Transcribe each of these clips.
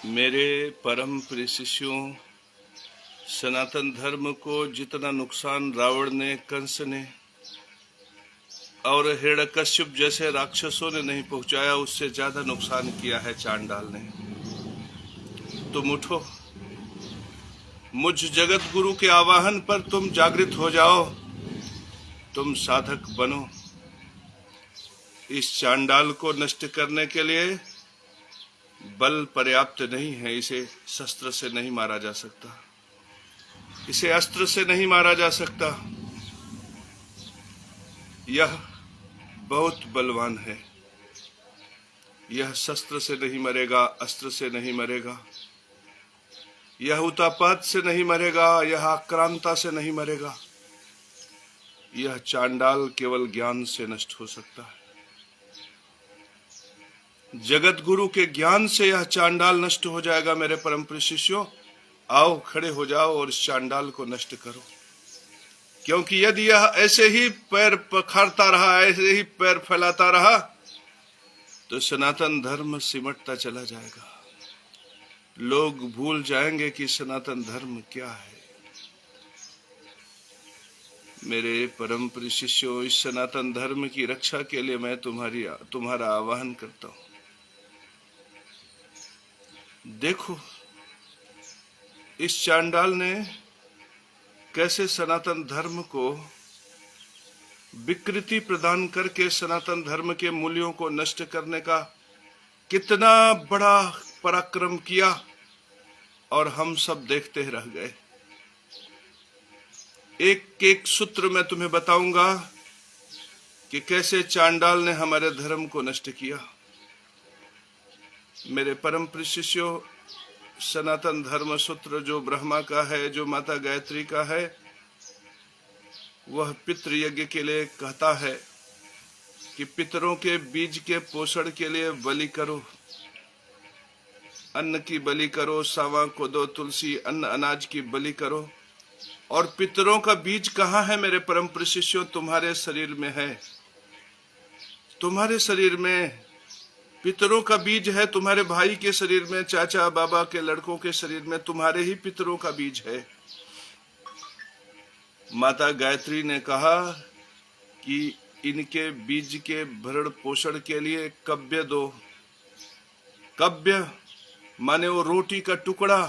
मेरे परम प्रिय शिष्यों, सनातन धर्म को जितना नुकसान रावण ने, कंस ने और हिरण्यकश्यप जैसे राक्षसों ने नहीं पहुंचाया, उससे ज्यादा नुकसान किया है चांडाल ने। तुम उठो, मुझ जगत गुरु के आवाहन पर तुम जागृत हो जाओ, तुम साधक बनो। इस चांडाल को नष्ट करने के लिए बल पर्याप्त नहीं है, इसे शस्त्र से नहीं मारा जा सकता, इसे अस्त्र से नहीं मारा जा सकता। यह बहुत बलवान है, यह शस्त्र से नहीं मरेगा, अस्त्र से नहीं मरेगा, यह उतापात से नहीं मरेगा, यह आक्रांता से नहीं मरेगा। यह चांडाल केवल ज्ञान से नष्ट हो सकता है। जगत गुरु के ज्ञान से यह चांडाल नष्ट हो जाएगा। मेरे परम प्रिय शिष्यों, आओ खड़े हो जाओ और इस चांडाल को नष्ट करो, क्योंकि यदि यह ऐसे ही पैर पखारता रहा, ऐसे ही पैर फैलाता रहा, तो सनातन धर्म सिमटता चला जाएगा। लोग भूल जाएंगे कि सनातन धर्म क्या है। मेरे परम प्रिय शिष्यों, इस सनातन धर्म की रक्षा के लिए मैं तुम्हारा आह्वान करता हूं। देखो, इस चांडाल ने कैसे सनातन धर्म को विकृति प्रदान करके सनातन धर्म के मूल्यों को नष्ट करने का कितना बड़ा पराक्रम किया, और हम सब देखते रह गए। एक एक सूत्र मैं तुम्हें बताऊंगा कि कैसे चांडाल ने हमारे धर्म को नष्ट किया। मेरे परम प्रिय शिष्यों, सनातन धर्म सूत्र जो ब्रह्मा का है, जो माता गायत्री का है, वह पितृ यज्ञ के लिए कहता है कि पितरों के बीज के पोषण के लिए बलि करो, अन्न की बलि करो, सावा कोदो तुलसी अन्न अनाज की बलि करो। और पितरों का बीज कहाँ है मेरे परम प्रिय शिष्यों? तुम्हारे शरीर में है। तुम्हारे शरीर में पितरों का बीज है, तुम्हारे भाई के शरीर में, चाचा बाबा के लड़कों के शरीर में तुम्हारे ही पितरों का बीज है। माता गायत्री ने कहा कि इनके बीज के भरण पोषण के लिए कव्य दो। कव्य माने वो रोटी का टुकड़ा,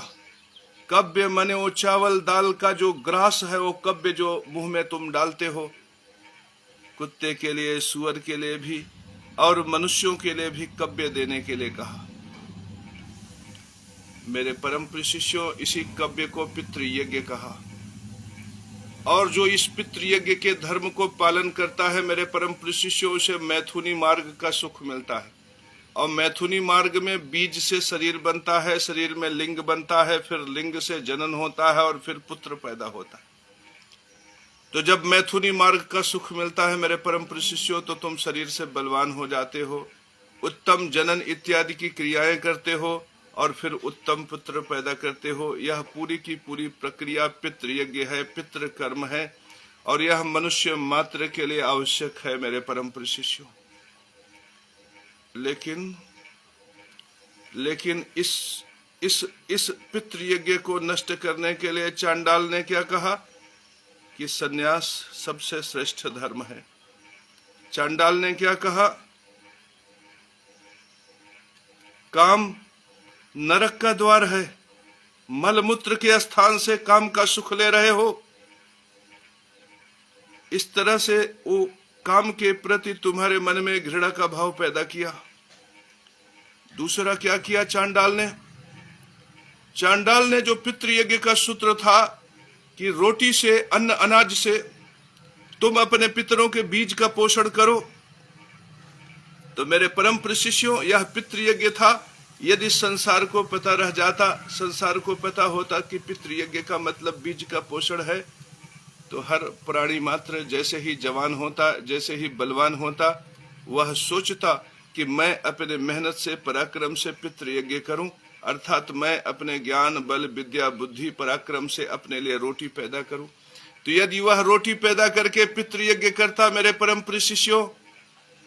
कव्य माने वो चावल दाल का जो ग्रास है, वो कव्य जो मुंह में तुम डालते हो। कुत्ते के लिए, सुअर के लिए भी और मनुष्यों के लिए भी कव्य देने के लिए कहा। मेरे परम प्रिय शिष्यों, इसी कव्य को पितृ यज्ञ कहा। और जो इस पितृ यज्ञ के धर्म को पालन करता है मेरे परम प्रिय शिष्यों, उसे मैथुनी मार्ग का सुख मिलता है। और मैथुनी मार्ग में बीज से शरीर बनता है, शरीर में लिंग बनता है, फिर लिंग से जनन होता है और फिर पुत्र पैदा होता है। तो जब मैथुनी मार्ग का सुख मिलता है मेरे परम प्रिय शिष्यों, तो तुम शरीर से बलवान हो जाते हो, उत्तम जनन इत्यादि की क्रियाएं करते हो और फिर उत्तम पुत्र पैदा करते हो। यह पूरी की पूरी प्रक्रिया पितृ यज्ञ है, पितृ कर्म है, और यह मनुष्य मात्र के लिए आवश्यक है मेरे परम प्रिय शिष्यों। लेकिन इस पितृ यज्ञ को नष्ट करने के लिए चांडाल ने क्या कहा कि सन्यास सबसे श्रेष्ठ धर्म है। चांडाल ने क्या कहा? काम नरक का द्वार है, मलमूत्र के स्थान से काम का सुख ले रहे हो। इस तरह से वो काम के प्रति तुम्हारे मन में घृणा का भाव पैदा किया। दूसरा क्या किया चांडाल ने? चांडाल ने जो पितृ यज्ञ का सूत्र था कि रोटी से, अन्न अनाज से तुम अपने पितरों के बीज का पोषण करो, तो मेरे परम प्रिय शिष्यों, यह पितृ यज्ञ था। यदि संसार को पता रह जाता, संसार को पता होता कि पितृ यज्ञ का मतलब बीज का पोषण है, तो हर प्राणी मात्र जैसे ही जवान होता, जैसे ही बलवान होता, वह सोचता कि मैं अपने मेहनत से, पराक्रम से पितृ यज्ञ करूं, अर्थात मैं अपने ज्ञान बल विद्या बुद्धि पराक्रम से अपने लिए रोटी पैदा करूं। तो यदि वह रोटी पैदा करके पितृ यज्ञ करता मेरे परम प्रिय शिष्यों,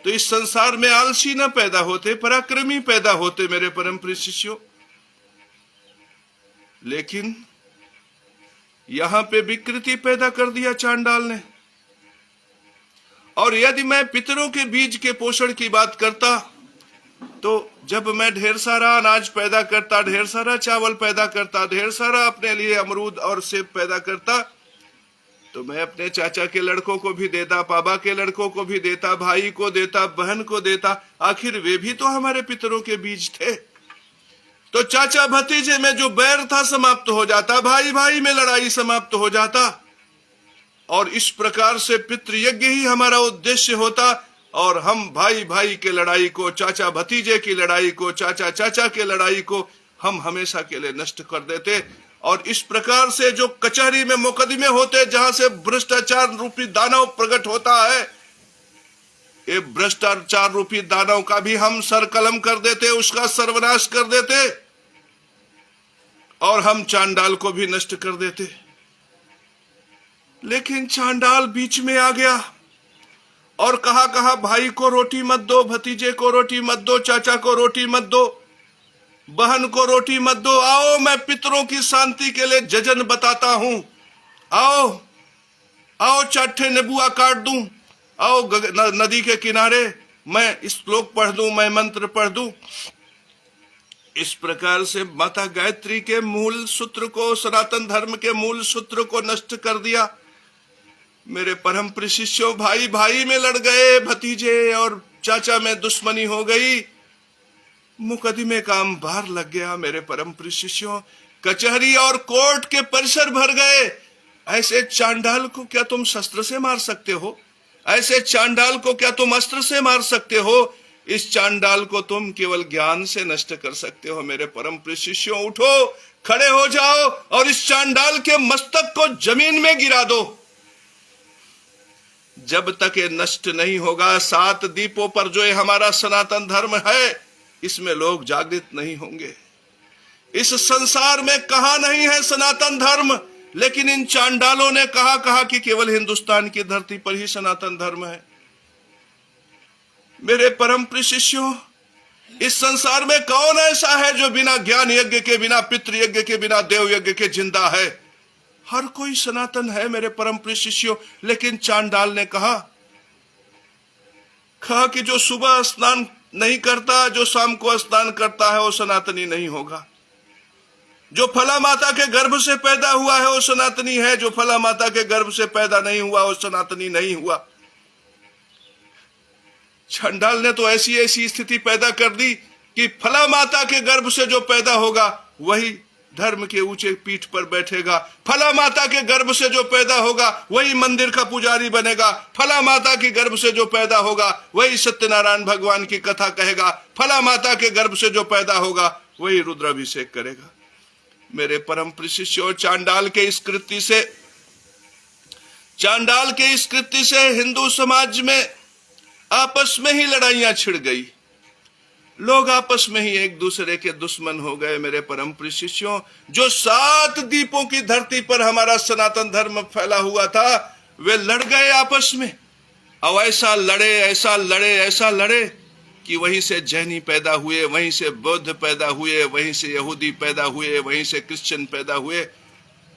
तो इस संसार में आलसी न पैदा होते, पराक्रमी पैदा होते मेरे परम प्रिय शिष्यों। लेकिन यहां पे विकृति पैदा कर दिया चांडाल ने। और यदि मैं पितरों के बीज के पोषण की बात करता, तो जब मैं ढेर सारा अनाज पैदा करता, ढेर सारा चावल पैदा करता, ढेर सारा अपने लिए अमरूद और सेब पैदा करता, तो मैं अपने चाचा के लड़कों को भी देता, पापा के लड़कों को भी देता, भाई को देता, बहन को देता। आखिर वे भी तो हमारे पितरों के बीज थे। तो चाचा भतीजे में जो बैर था समाप्त हो जाता, भाई भाई में लड़ाई समाप्त हो जाता। और इस प्रकार से पितृयज्ञ ही हमारा उद्देश्य होता, और हम भाई भाई के लड़ाई को, चाचा भतीजे की लड़ाई को, चाचा चाचा के लड़ाई को हम हमेशा के लिए नष्ट कर देते। और इस प्रकार से जो कचहरी में मुकदमे होते, जहां से भ्रष्टाचार रूपी दानव प्रकट होता है, ये भ्रष्टाचार रूपी दानव का भी हम सर कलम कर देते, उसका सर्वनाश कर देते, और हम चांडाल को भी नष्ट कर देते। लेकिन चांडाल बीच में आ गया और कहा भाई को रोटी मत दो, भतीजे को रोटी मत दो, चाचा को रोटी मत दो, बहन को रोटी मत दो। आओ मैं पितरों की शांति के लिए जजन बताता हूं। आओ आओ चाठे नेबुआ काट दूं, आओ नदी के किनारे मैं श्लोक पढ़ दूं, मैं मंत्र पढ़ दूं। इस प्रकार से माता गायत्री के मूल सूत्र को, सनातन धर्म के मूल सूत्र को नष्ट कर दिया। मेरे परम प्रिय शिष्यों, भाई भाई में लड़ गए, भतीजे और चाचा में दुश्मनी हो गई, मुकदमे का अंबार लग गया। मेरे परम प्रिय शिष्यों, कचहरी और कोर्ट के परिसर भर गए। ऐसे चांडाल को क्या तुम शस्त्र से मार सकते हो? ऐसे चांडाल को क्या तुम अस्त्र से मार सकते हो? इस चांडाल को तुम केवल ज्ञान से नष्ट कर सकते हो। मेरे परम प्रिय शिष्यों, उठो, खड़े हो जाओ और इस चांडाल के मस्तक को जमीन में गिरा दो। जब तक ये नष्ट नहीं होगा, 7 दीपों पर जो ये हमारा सनातन धर्म है, इसमें लोग जागृत नहीं होंगे। इस संसार में कहा नहीं है सनातन धर्म, लेकिन इन चांडालों ने कहा कि केवल हिंदुस्तान की धरती पर ही सनातन धर्म है। मेरे परम प्रिय शिष्यों, इस संसार में कौन ऐसा है जो बिना ज्ञान यज्ञ के, बिना पितृ यज्ञ के, बिना देव यज्ञ के जिंदा है? हर कोई सनातन है मेरे परम प्रिय शिष्यों। लेकिन चांडाल ने कहा कि जो सुबह स्नान नहीं करता, जो शाम को स्नान करता है, वो सनातनी नहीं होगा। जो फला माता के गर्भ से पैदा हुआ है वो सनातनी है, जो फला माता के गर्भ से पैदा नहीं हुआ वो सनातनी नहीं हुआ। चांडाल ने तो ऐसी ऐसी स्थिति पैदा कर दी कि फला माता के गर्भ से जो पैदा होगा वही धर्म के ऊंचे पीठ पर बैठेगा, फला माता के गर्भ से जो पैदा होगा वही मंदिर का पुजारी बनेगा, फला माता के गर्भ से जो पैदा होगा वही सत्यनारायण भगवान की कथा कहेगा, फला माता के गर्भ से जो पैदा होगा वही रुद्राभिषेक करेगा। मेरे परम प्रिय शिष्यों, चांडाल के इस कृत्य से हिंदू समाज में आपस में ही लड़ाइयां छिड़ गई। लोग आपस में ही एक दूसरे के दुश्मन हो गए। मेरे परम प्रिय शिष्यों, जो 7 दीपों की धरती पर हमारा सनातन धर्म फैला हुआ था, वे लड़ गए आपस में। और ऐसा लड़े कि वहीं से जैनी पैदा हुए, वहीं से बौद्ध पैदा हुए, वहीं से यहूदी पैदा हुए, वहीं से क्रिश्चियन पैदा हुए,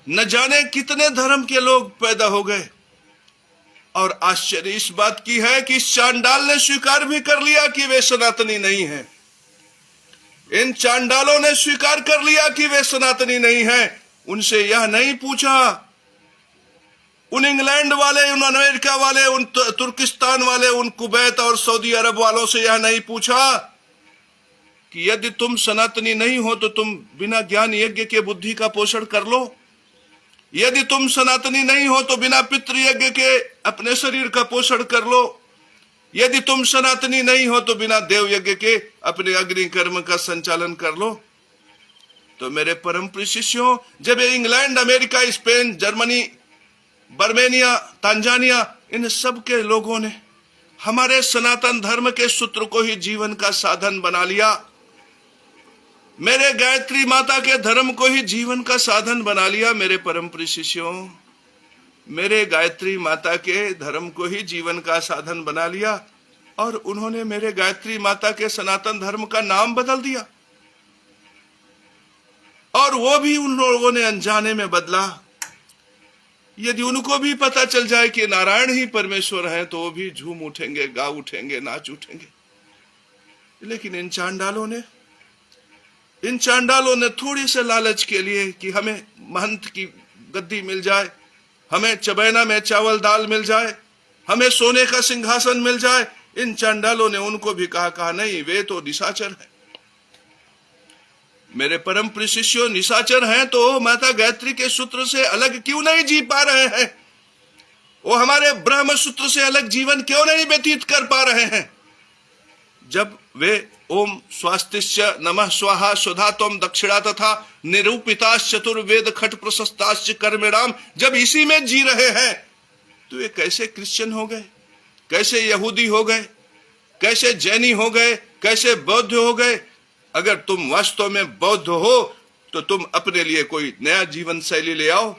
न जाने कितने धर्म के लोग पैदा हो गए। और आश्चर्य इस बात की है कि चांडाल ने स्वीकार भी कर लिया कि वे सनातनी नहीं हैं। इन चांडालों ने स्वीकार कर लिया कि वे सनातनी नहीं हैं। उनसे यह नहीं पूछा, उन इंग्लैंड वाले, उन अमेरिका वाले, उन तुर्किस्तान वाले, उन कुवैत और सऊदी अरब वालों से यह नहीं पूछा कि यदि तुम सनातनी नहीं हो तो तुम बिना ज्ञान यज्ञ के बुद्धि का पोषण कर लो। यदि तुम सनातनी नहीं हो तो बिना पितृ यज्ञ के अपने शरीर का पोषण कर लो। यदि तुम सनातनी नहीं हो तो बिना देव यज्ञ के अपने अग्नि कर्म का संचालन कर लो। तो मेरे परम प्रिय शिष्यों, जब इंग्लैंड, अमेरिका, स्पेन, जर्मनी, बर्मेनिया, तांजानिया, इन सब के लोगों ने हमारे सनातन धर्म के सूत्र को ही जीवन का साधन बना लिया, मेरे गायत्री माता के धर्म को ही जीवन का साधन बना लिया। मेरे परम प्रिय शिष्यों, मेरे गायत्री माता के धर्म को ही जीवन का साधन बना लिया, और उन्होंने मेरे गायत्री माता के सनातन धर्म का नाम बदल दिया। और वो भी उन लोगों ने अनजाने में बदला। यदि उनको भी पता चल जाए कि नारायण ही परमेश्वर हैं तो वो भी झूम उठेंगे, गा उठेंगे, नाच उठेंगे। लेकिन इन चांडालों ने थोड़ी से लालच के लिए कि हमें महंत की गद्दी मिल जाए, हमें चबैना में चावल दाल मिल जाए, हमें सोने का सिंहासन मिल जाए, इन चांडालों ने उनको भी कहा नहीं, वे तो निशाचर हैं। मेरे परम प्रिय शिष्यों, निशाचर हैं तो माता गायत्री के सूत्र से अलग क्यों नहीं जी पा रहे हैं? वो हमारे ब्रह्म सूत्र से अलग जीवन क्यों नहीं व्यतीत कर पा रहे हैं? जब वे ओम स्वास्तिश्च नमः स्वाहा सुधा त्वं दक्षिणा तथा निरूपिताश्च चतुर्वेद खट प्रशस्ताश्च कर्मेणाम, जब इसी में जी रहे हैं तो ये कैसे क्रिश्चियन हो गए, कैसे यहूदी हो गए, कैसे जैनी हो गए, कैसे बौद्ध हो गए? अगर तुम वास्तव में बौद्ध हो तो तुम अपने लिए कोई नया जीवन शैली ले आओ।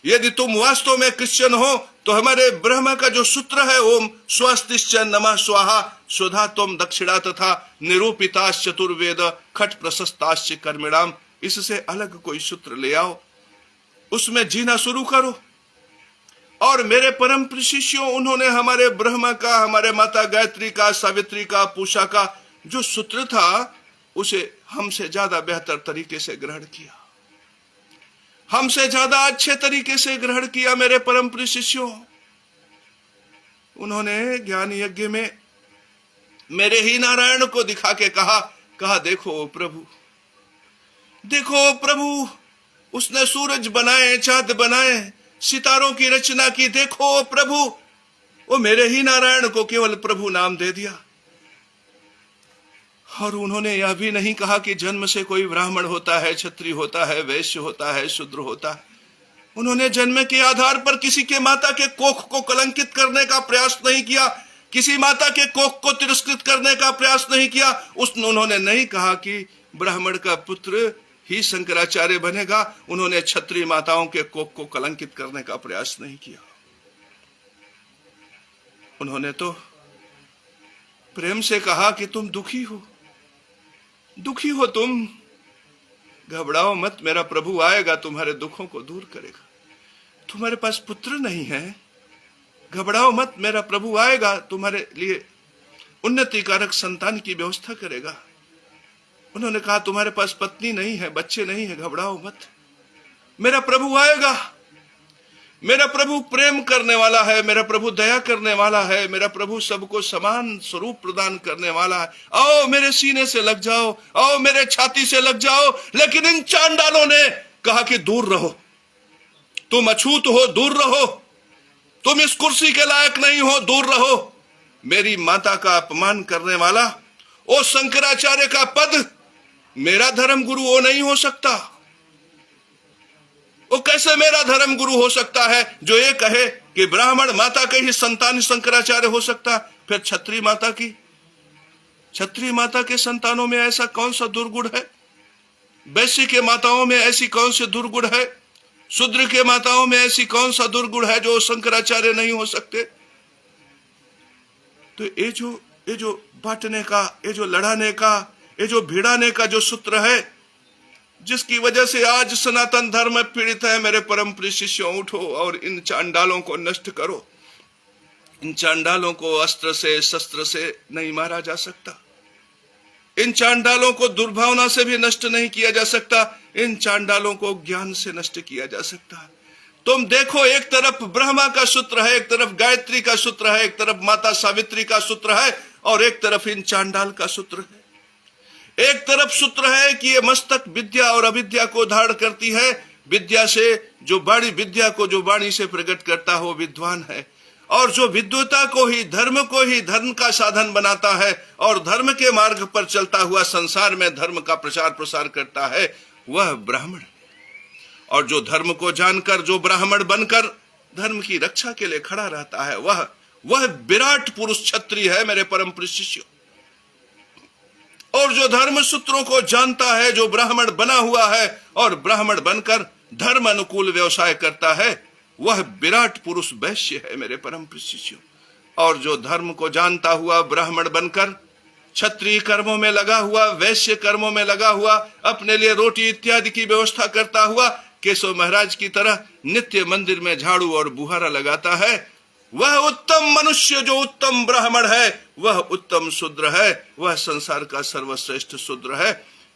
यदि तुम वास्तव में क्रिश्चियन हो तो हमारे ब्रह्म का जो सूत्र है ओम स्वस्तिश्च नमः स्वाहा सुधा त्वं दक्षिणा तथा निरूपिताश्च चतुर्वेद खट प्रशस्ताश्च कर्मेणाम, इससे अलग कोई सूत्र ले आओ, उसमें जीना शुरू करो। और मेरे परम प्रिय शिष्यों, उन्होंने हमारे ब्रह्म का, हमारे माता गायत्री का, सावित्री का, पूषा का जो सूत्र था उसे हमसे ज्यादा बेहतर तरीके से ग्रहण किया, हमसे ज्यादा अच्छे तरीके से ग्रहण किया। मेरे परम प्रिय शिष्यों, उन्होंने ज्ञान यज्ञ में मेरे ही नारायण को दिखा के कहा देखो प्रभु, देखो प्रभु, उसने सूरज बनाए, चांद बनाए, सितारों की रचना की, देखो प्रभु। वो मेरे ही नारायण को केवल प्रभु नाम दे दिया। और उन्होंने यह भी नहीं कहा कि जन्म से कोई ब्राह्मण होता है, क्षत्रिय होता है, वैश्य होता है, शूद्र होता है। उन्होंने जन्म के आधार पर किसी के माता के कोख को कलंकित करने का प्रयास नहीं किया, किसी माता के कोख को तिरस्कृत करने का प्रयास नहीं किया। उन्होंने नहीं कहा कि ब्राह्मण का पुत्र ही शंकराचार्य बनेगा। उन्होंने क्षत्रिय माताओं के कोख को कलंकित करने का प्रयास नहीं किया। उन्होंने तो प्रेम से कहा कि तुम दुखी हो, दुखी हो तुम, घबराओ मत, मेरा प्रभु आएगा, तुम्हारे दुखों को दूर करेगा। तुम्हारे पास पुत्र नहीं है, घबराओ मत, मेरा प्रभु आएगा, तुम्हारे लिए उन्नति कारक संतान की व्यवस्था करेगा। उन्होंने कहा तुम्हारे पास पत्नी नहीं है, बच्चे नहीं है, घबराओ मत, मेरा प्रभु आएगा। मेरा प्रभु प्रेम करने वाला है, मेरा प्रभु दया करने वाला है, मेरा प्रभु सबको समान स्वरूप प्रदान करने वाला है। आओ मेरे सीने से लग जाओ, आओ मेरे छाती से लग जाओ। लेकिन इन चांडालों ने कहा कि दूर रहो, तुम अछूत हो, दूर रहो, तुम इस कुर्सी के लायक नहीं हो, दूर रहो। मेरी माता का अपमान करने वाला, ओ शंकराचार्य का पद मेरा धर्म गुरु वो नहीं हो सकता। वो कैसे मेरा धर्म गुरु हो सकता है जो ये कहे कि ब्राह्मण माता के ही संतान शंकराचार्य हो सकता? फिर क्षत्रिय माता की, क्षत्रिय माता के संतानों में ऐसा कौन सा दुर्गुण है? वैश्य के माताओं में ऐसी कौन सी दुर्गुण है? शूद्र के माताओं में ऐसी कौन सा दुर्गुण है जो शंकराचार्य नहीं हो सकते? तो ये जो बांटने का, ये जो लड़ाने का, ये जो भिड़ाने का जो सूत्र है, जिसकी वजह से आज सनातन धर्म पीड़ित है, मेरे परम प्रिय शिष्यों, उठो और इन चांडालों को नष्ट करो। इन चांडालों को अस्त्र से, शस्त्र से नहीं मारा जा सकता। इन चांडालों को दुर्भावना से भी नष्ट नहीं किया जा सकता। इन चांडालों को ज्ञान से नष्ट किया जा सकता है। तुम देखो, एक तरफ ब्रह्मा का सूत्र है, एक तरफ गायत्री का सूत्र है, एक तरफ माता सावित्री का सूत्र है, और एक तरफ इन चांडाल का सूत्र है। एक तरफ सूत्र है कि ये मस्तक विद्या और अविद्या को धारण करती है। विद्या से जो वाणी, विद्या को जो वाणी से प्रकट करता है वो विद्वान है, और जो विद्वता को ही धर्म का साधन बनाता है और धर्म के मार्ग पर चलता हुआ संसार में धर्म का प्रचार प्रसार करता है, वह ब्राह्मण। और जो धर्म को जानकर, जो ब्राह्मण बनकर धर्म की रक्षा के लिए खड़ा रहता है, वह विराट पुरुष क्षत्रिय है, मेरे परम प्रिय शिष्यों। और जो धर्म सूत्रों को जानता है, जो ब्राह्मण बना हुआ है और ब्राह्मण बनकर धर्म अनुकूल व्यवसाय करता है, वह विराट पुरुष वैश्य है, मेरे परम प्रिय शिष्यों। और जो धर्म को जानता हुआ ब्राह्मण बनकर क्षत्रिय कर्मों में लगा हुआ, वैश्य कर्मों में लगा हुआ, अपने लिए रोटी इत्यादि की व्यवस्था करता हुआ केशव महाराज की तरह नित्य मंदिर में झाड़ू और बुहारा लगाता है, वह उत्तम मनुष्य, जो उत्तम ब्राह्मण है, वह उत्तम शूद्र है, वह संसार का सर्वश्रेष्ठ शूद्र है।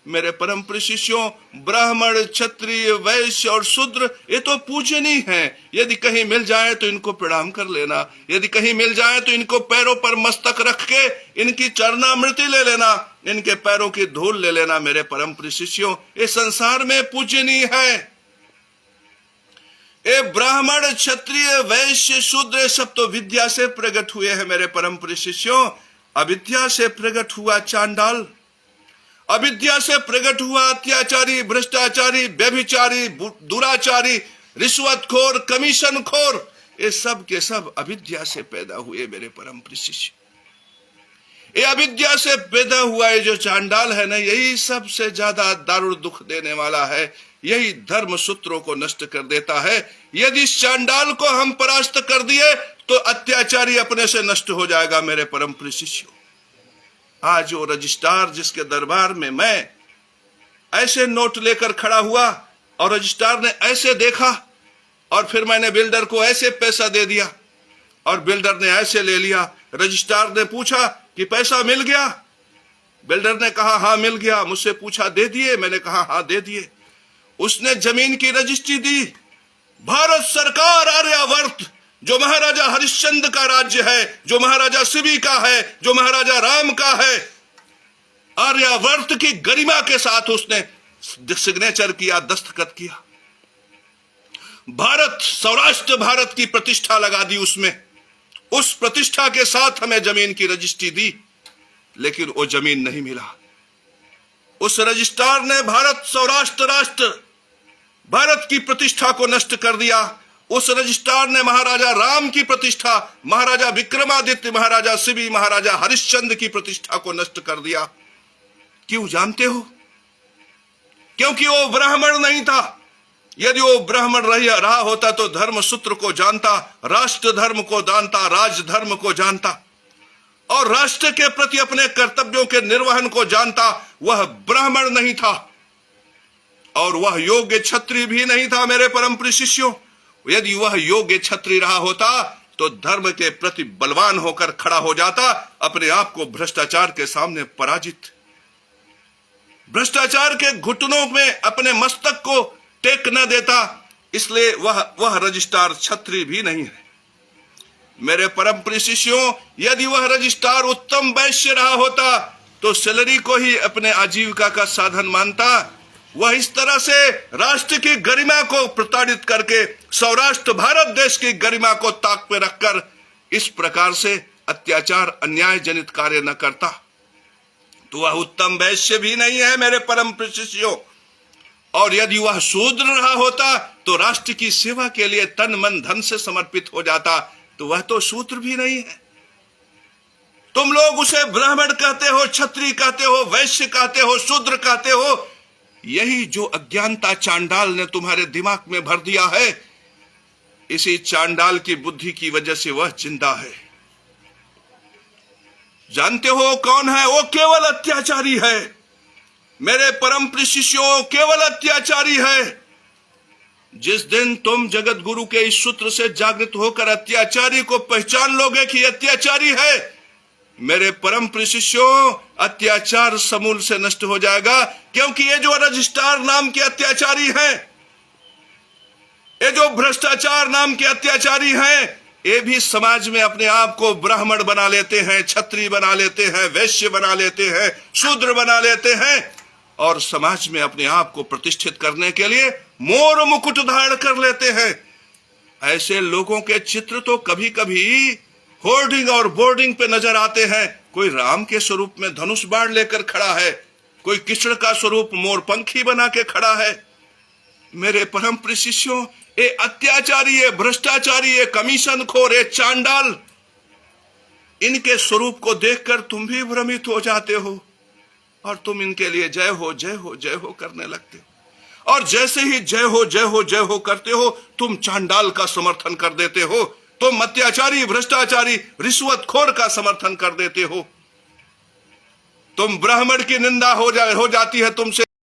मेरे परम प्रिय शिष्यों, ब्राह्मण, क्षत्रिय, वैश्य और शूद्र ये तो पूजनीय हैं। यदि कहीं मिल जाए तो इनको प्रणाम कर लेना, यदि कहीं मिल जाए तो इनको पैरों पर मस्तक रख के इनकी चरणामृति ले लेना, इनके पैरों की धूल ले लेना। मेरे परम प्रिय शिष्यों, ये संसार में पूजनीय है। ये ब्राह्मण, क्षत्रिय, वैश्य, शूद्र सब तो विद्या से प्रकट हुए हैं। मेरे परम प्रिय शिष्यों, अविद्या से प्रकट हुआ चांडाल, अविद्या से प्रकट हुआ अत्याचारी, भ्रष्टाचारी, व्यभिचारी, दुराचारी, रिश्वतखोर, कमीशनखोर, ये सब के सब अविद्या से पैदा हुए। मेरे परम प्रिय शिष्य, ये अविद्या से पैदा हुआ है जो चांडाल है ना, यही सबसे ज्यादा दारुण दुख देने वाला है। यही धर्म सूत्रों को नष्ट कर देता है। यदि इस चांडाल को हम परास्त कर दिए तो अत्याचारी अपने से नष्ट हो जाएगा। मेरे परम प्रिय शिष्यों, आज वो रजिस्ट्रार जिसके दरबार में मैं ऐसे नोट लेकर खड़ा हुआ और रजिस्ट्रार ने ऐसे देखा और फिर मैंने बिल्डर को ऐसे पैसा दे दिया और बिल्डर ने ऐसे ले लिया। रजिस्ट्रार ने पूछा कि पैसा मिल गया? बिल्डर ने कहा हाँ मिल गया। मुझसे पूछा दे दिए? मैंने कहा हाँ दे दिए। उसने जमीन की रजिस्ट्री दी। भारत सरकार आर्यावर्त, जो महाराजा हरिश्चंद्र का राज्य है, जो महाराजा शिवी का है, जो महाराजा राम का है, आर्यावर्त की गरिमा के साथ उसने सिग्नेचर किया, दस्तखत किया। भारत, सौराष्ट्र भारत की प्रतिष्ठा लगा दी उसमें। उस प्रतिष्ठा के साथ हमें जमीन की रजिस्ट्री दी, लेकिन वो जमीन नहीं मिला। उस रजिस्ट्रार ने भारत, सौराष्ट्र राष्ट्र, भारत की प्रतिष्ठा को नष्ट कर दिया। उस रजिस्ट्रार ने महाराजा राम की प्रतिष्ठा, महाराजा विक्रमादित्य, महाराजा शिवी, महाराजा हरिश्चंद्र की प्रतिष्ठा को नष्ट कर दिया। क्यों जानते हो? क्योंकि वो ब्राह्मण नहीं था। यदि वो ब्राह्मण रहा होता तो धर्म सूत्र को जानता, राष्ट्र धर्म को जानता, राज धर्म को जानता और राष्ट्र के प्रति अपने कर्तव्यों के निर्वहन को जानता। वह ब्राह्मण नहीं था और वह योग्य क्षत्रिय भी नहीं था। मेरे परम प्रिय शिष्यों, यदि वह योग्य क्षत्रिय रहा होता तो धर्म के प्रति बलवान होकर खड़ा हो जाता, अपने आप को भ्रष्टाचार के सामने पराजित, भ्रष्टाचार के घुटनों में अपने मस्तक को टेक न देता। इसलिए वह रजिस्ट्रार क्षत्रिय भी नहीं है। मेरे परम प्रिय शिष्यों, यदि वह रजिस्ट्रार उत्तम वैश्य रहा होता तो सैलरी को ही अपने आजीविका का साधन मानता। वह इस तरह से राष्ट्र की गरिमा को प्रताड़ित करके सौराष्ट्र भारत देश की गरिमा को ताक पे रखकर इस प्रकार से अत्याचार, अन्याय जनित कार्य न करता। तो वह उत्तम वैश्य भी नहीं है। मेरे परम प्रिय शिष्यों, और यदि वह शूद्र रहा होता तो राष्ट्र की सेवा के लिए तन मन धन से समर्पित हो जाता, तो वह तो शूद्र भी नहीं है। तुम लोग उसे ब्राह्मण कहते हो, क्षत्रिय कहते हो, वैश्य कहते हो, शूद्र कहते हो। यही जो अज्ञानता चांडाल ने तुम्हारे दिमाग में भर दिया है, इसी चांडाल की बुद्धि की वजह से वह जिंदा है। जानते हो कौन है? वो केवल अत्याचारी है। मेरे परम प्रिय शिष्यों, केवल अत्याचारी है। जिस दिन तुम जगत गुरु के इस सूत्र से जागृत होकर अत्याचारी को पहचान लोगे कि अत्याचारी है, मेरे परम प्रिय शिष्यों, अत्याचार समूल से नष्ट हो जाएगा। क्योंकि ये जो रजिस्ट्रार नाम के अत्याचारी हैं, ये जो भ्रष्टाचार नाम के अत्याचारी हैं, ये भी समाज में अपने आप को ब्राह्मण बना लेते हैं, क्षत्रिय बना लेते हैं, वैश्य बना लेते हैं, शूद्र बना लेते हैं और समाज में अपने आप को प्रतिष्ठित करने के लिए मोर मुकुट धारण कर लेते हैं। ऐसे लोगों के चित्र तो कभी कभी होर्डिंग और बोर्डिंग पे नजर आते हैं। कोई राम के स्वरूप में धनुष बाण लेकर खड़ा है, कोई कृष्ण का स्वरूप मोरपंखी बना के खड़ा है। मेरे परम प्रिय शिष्यों, ये अत्याचारी, ये भ्रष्टाचारी, ये कमीशनखोर, ये चांडाल, इनके स्वरूप को देखकर तुम भी भ्रमित हो जाते हो और तुम इनके लिए जय हो जय हो जय हो करने लगते हो। और जैसे ही जय हो जय हो जय हो करते हो, तुम चांडाल का समर्थन कर देते हो, तुम अत्याचारी, भ्रष्टाचारी, रिश्वतखोर का समर्थन कर देते हो। तुम ब्राह्मण की निंदा हो जाती है तुमसे,